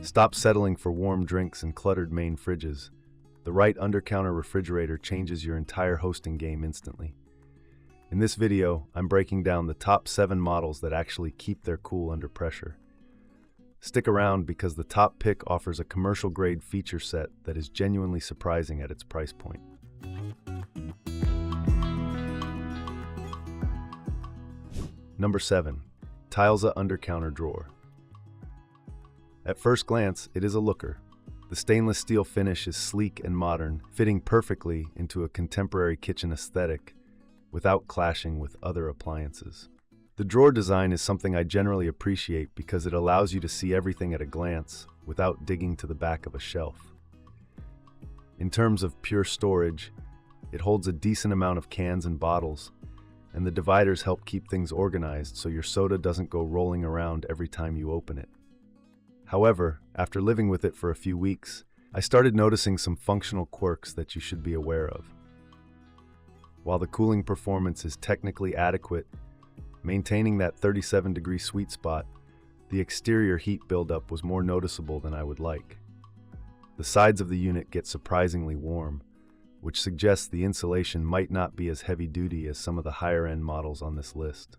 Stop settling for warm drinks and cluttered main fridges. The right under-counter refrigerator changes your entire hosting game instantly. In this video, I'm breaking down the top 7 models that actually keep their cool under pressure. Stick around because the top pick offers a commercial-grade feature set that is genuinely surprising at its price point. Number 7. Tylza Under Counter Drawer. At first glance, it is a looker. The stainless steel finish is sleek and modern, fitting perfectly into a contemporary kitchen aesthetic without clashing with other appliances. The drawer design is something I generally appreciate because it allows you to see everything at a glance without digging to the back of a shelf. In terms of pure storage, it holds a decent amount of cans and bottles, and the dividers help keep things organized so your soda doesn't go rolling around every time you open it. However, after living with it for a few weeks, I started noticing some functional quirks that you should be aware of. While the cooling performance is technically adequate, maintaining that 37-degree sweet spot, the exterior heat buildup was more noticeable than I would like. The sides of the unit get surprisingly warm, which suggests the insulation might not be as heavy-duty as some of the higher-end models on this list.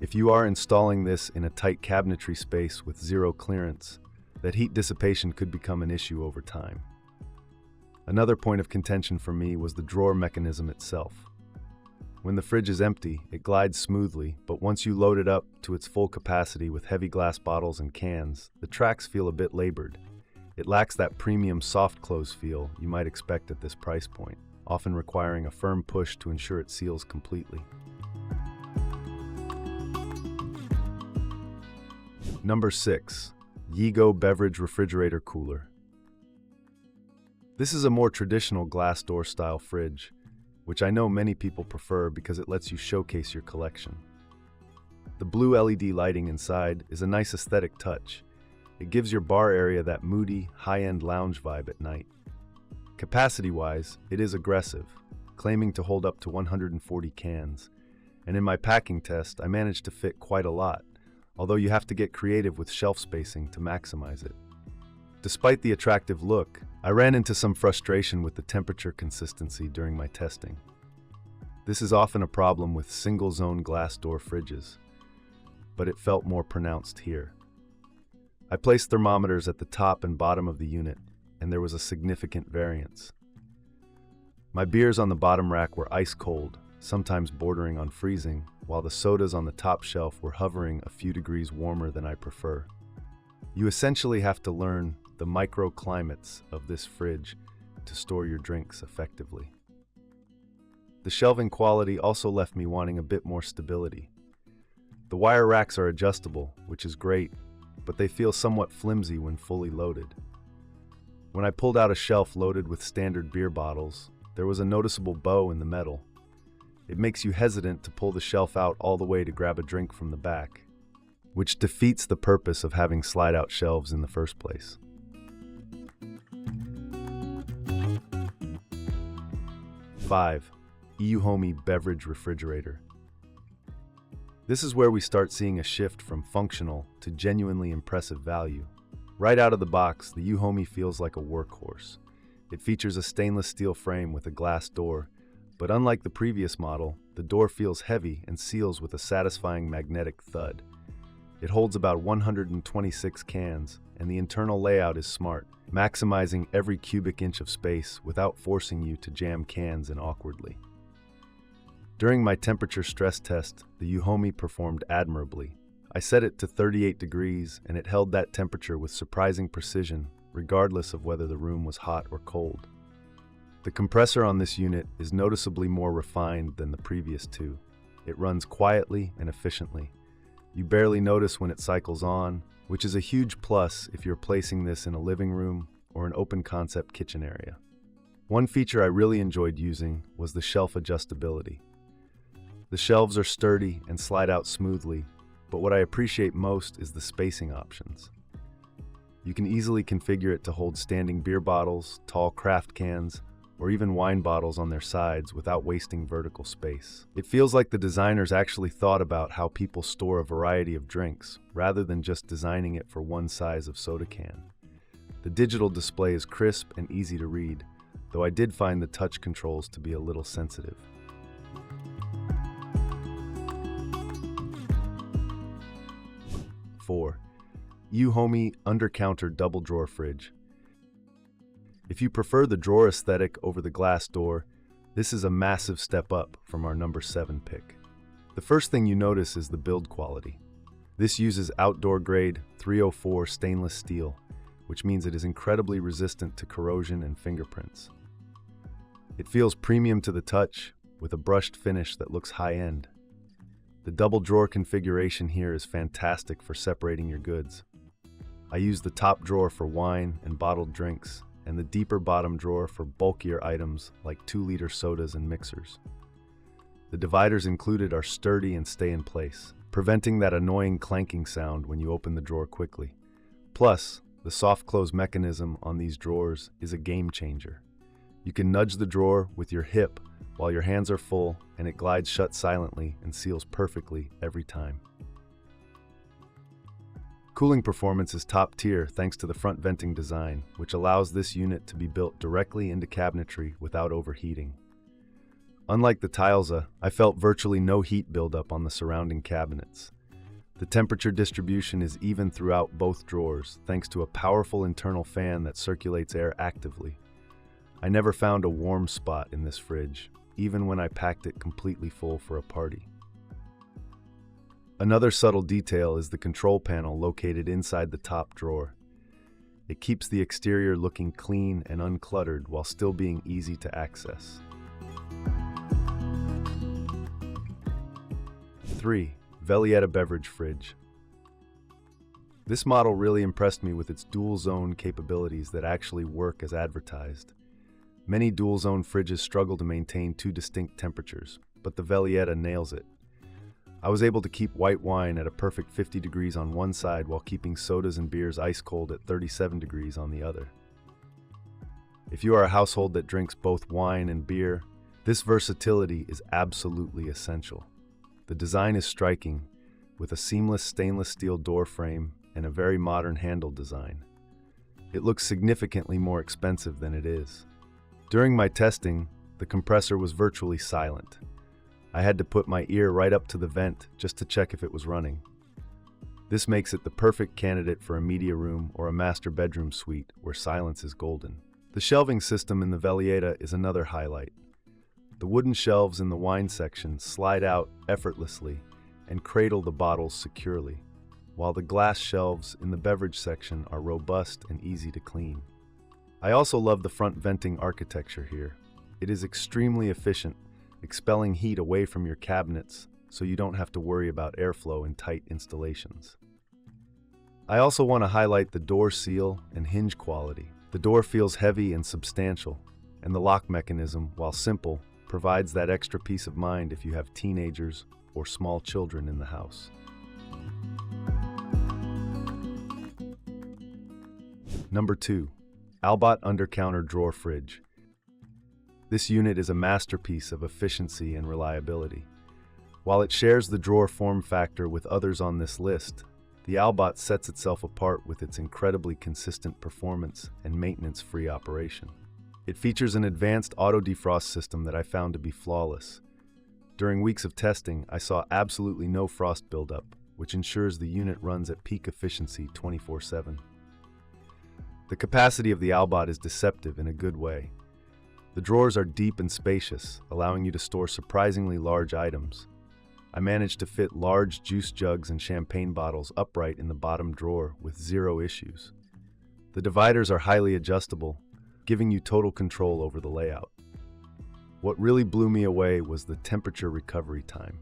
If you are installing this in a tight cabinetry space with zero clearance, that heat dissipation could become an issue over time. Another point of contention for me was the drawer mechanism itself. When the fridge is empty, it glides smoothly, but once you load it up to its full capacity with heavy glass bottles and cans, the tracks feel a bit labored. It lacks that premium soft close feel you might expect at this price point, often requiring a firm push to ensure it seals completely. Number 6. Yeego Beverage Refrigerator Cooler. This is a more traditional glass door style fridge, which I know many people prefer because it lets you showcase your collection. The blue LED lighting inside is a nice aesthetic touch. It gives your bar area that moody, high-end lounge vibe at night. Capacity-wise, it is aggressive, claiming to hold up to 140 cans, and in my packing test, I managed to fit quite a lot, although you have to get creative with shelf spacing to maximize it. Despite the attractive look, I ran into some frustration with the temperature consistency during my testing. This is often a problem with single-zone glass door fridges, but it felt more pronounced here. I placed thermometers at the top and bottom of the unit, and there was a significant variance. My beers on the bottom rack were ice cold, sometimes bordering on freezing, while the sodas on the top shelf were hovering a few degrees warmer than I prefer. You essentially have to learn the microclimates of this fridge to store your drinks effectively. The shelving quality also left me wanting a bit more stability. The wire racks are adjustable, which is great, but they feel somewhat flimsy when fully loaded. When I pulled out a shelf loaded with standard beer bottles, there was a noticeable bow in the metal. It makes you hesitant to pull the shelf out all the way to grab a drink from the back, which defeats the purpose of having slide-out shelves in the first place. Five. EUHOMY Beverage Refrigerator. This is where we start seeing a shift from functional to genuinely impressive value. Right out of the box, the EUHOMY feels like a workhorse. It features a stainless steel frame with a glass door, but unlike the previous model, the door feels heavy and seals with a satisfying magnetic thud. It holds about 126 cans, and the internal layout is smart, maximizing every cubic inch of space without forcing you to jam cans in awkwardly. During my temperature stress test, the EUHOMY performed admirably. I set it to 38 degrees, and it held that temperature with surprising precision, regardless of whether the room was hot or cold. The compressor on this unit is noticeably more refined than the previous two. It runs quietly and efficiently. You barely notice when it cycles on, which is a huge plus if you're placing this in a living room or an open-concept kitchen area. One feature I really enjoyed using was the shelf adjustability. The shelves are sturdy and slide out smoothly, but what I appreciate most is the spacing options. You can easily configure it to hold standing beer bottles, tall craft cans, or even wine bottles on their sides without wasting vertical space. It feels like the designers actually thought about how people store a variety of drinks, rather than just designing it for one size of soda can. The digital display is crisp and easy to read, though I did find the touch controls to be a little sensitive. Four, EUHOMY Under Counter Double Drawer Fridge. If you prefer the drawer aesthetic over the glass door, this is a massive step up from our number 7 pick. The first thing you notice is the build quality. This uses outdoor-grade 304 stainless steel, which means it is incredibly resistant to corrosion and fingerprints. It feels premium to the touch, with a brushed finish that looks high-end. The double drawer configuration here is fantastic for separating your goods. I use the top drawer for wine and bottled drinks, and the deeper bottom drawer for bulkier items like 2-liter sodas and mixers. The dividers included are sturdy and stay in place, preventing that annoying clanking sound when you open the drawer quickly. Plus, the soft close mechanism on these drawers is a game changer. You can nudge the drawer with your hip while your hands are full, and it glides shut silently and seals perfectly every time. Cooling performance is top tier thanks to the front venting design, which allows this unit to be built directly into cabinetry without overheating. Unlike the Tylza, I felt virtually no heat buildup on the surrounding cabinets. The temperature distribution is even throughout both drawers thanks to a powerful internal fan that circulates air actively. I never found a warm spot in this fridge, even when I packed it completely full for a party. Another subtle detail is the control panel located inside the top drawer. It keeps the exterior looking clean and uncluttered while still being easy to access. 3. Velieta Beverage Fridge. This model really impressed me with its dual-zone capabilities that actually work as advertised. Many dual-zone fridges struggle to maintain 2 distinct temperatures, but the Velieta nails it. I was able to keep white wine at a perfect 50 degrees on one side while keeping sodas and beers ice cold at 37 degrees on the other. If you are a household that drinks both wine and beer, this versatility is absolutely essential. The design is striking, with a seamless stainless steel door frame and a very modern handle design. It looks significantly more expensive than it is. During my testing, the compressor was virtually silent. I had to put my ear right up to the vent just to check if it was running. This makes it the perfect candidate for a media room or a master bedroom suite where silence is golden. The shelving system in the Velieta is another highlight. The wooden shelves in the wine section slide out effortlessly and cradle the bottles securely, while the glass shelves in the beverage section are robust and easy to clean. I also love the front venting architecture here. It is extremely efficient, expelling heat away from your cabinets so you don't have to worry about airflow in tight installations. I also want to highlight the door seal and hinge quality. The door feels heavy and substantial, and the lock mechanism, while simple, provides that extra peace of mind if you have teenagers or small children in the house. Number 2. Albott Under Counter Drawer Fridge. This unit is a masterpiece of efficiency and reliability. While it shares the drawer form factor with others on this list, the Albott sets itself apart with its incredibly consistent performance and maintenance-free operation. It features an advanced auto-defrost system that I found to be flawless. During weeks of testing, I saw absolutely no frost buildup, which ensures the unit runs at peak efficiency 24/7. The capacity of the Albott is deceptive in a good way. The drawers are deep and spacious, allowing you to store surprisingly large items. I managed to fit large juice jugs and champagne bottles upright in the bottom drawer with zero issues. The dividers are highly adjustable, giving you total control over the layout. What really blew me away was the temperature recovery time.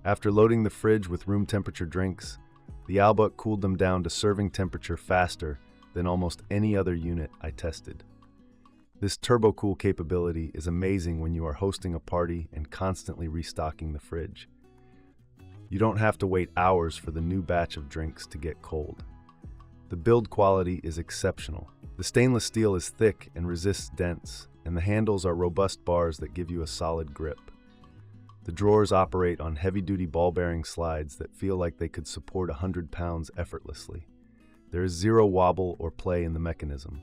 After loading the fridge with room temperature drinks, the Albott cooled them down to serving temperature faster than almost any other unit I tested. This turbo-cool capability is amazing when you are hosting a party and constantly restocking the fridge. You don't have to wait hours for the new batch of drinks to get cold. The build quality is exceptional. The stainless steel is thick and resists dents, and the handles are robust bars that give you a solid grip. The drawers operate on heavy-duty ball-bearing slides that feel like they could support 100 pounds effortlessly. There is zero wobble or play in the mechanism.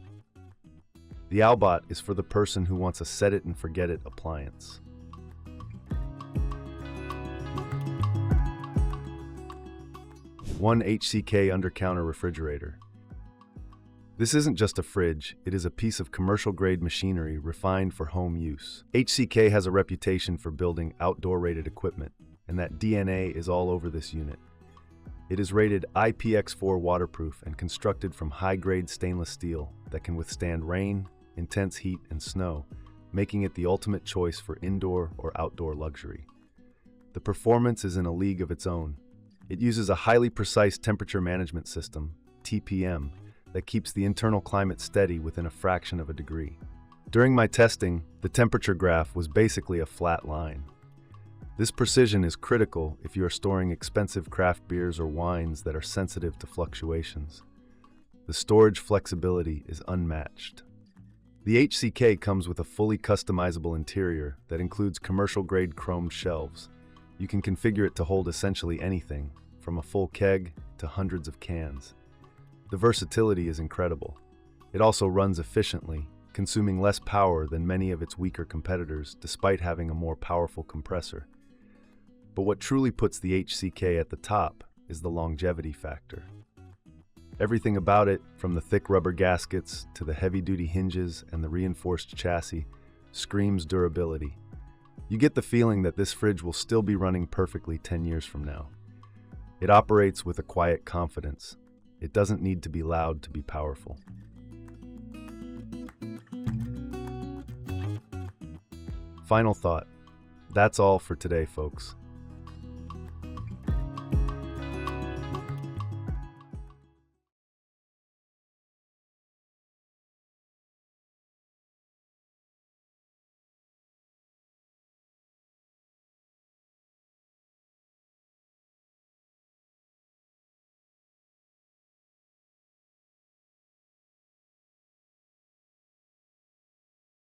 The Albott is for the person who wants a set-it-and-forget-it appliance. One HCK Under Counter Refrigerator. This isn't just a fridge, it is a piece of commercial-grade machinery refined for home use. HCK has a reputation for building outdoor-rated equipment, and that DNA is all over this unit. It is rated IPX4 waterproof and constructed from high-grade stainless steel that can withstand rain, intense heat, and snow, making it the ultimate choice for indoor or outdoor luxury. The performance is in a league of its own. It uses a highly precise temperature management system, TPM, that keeps the internal climate steady within a fraction of a degree. During my testing, the temperature graph was basically a flat line. This precision is critical if you are storing expensive craft beers or wines that are sensitive to fluctuations. The storage flexibility is unmatched. The HCK comes with a fully customizable interior that includes commercial-grade chromed shelves. You can configure it to hold essentially anything, from a full keg to hundreds of cans. The versatility is incredible. It also runs efficiently, consuming less power than many of its weaker competitors despite having a more powerful compressor. But what truly puts the HCK at the top is the longevity factor. Everything about it, from the thick rubber gaskets to the heavy-duty hinges and the reinforced chassis, screams durability. You get the feeling that this fridge will still be running perfectly 10 years from now. It operates with a quiet confidence. It doesn't need to be loud to be powerful. Final thought. That's all for today, folks.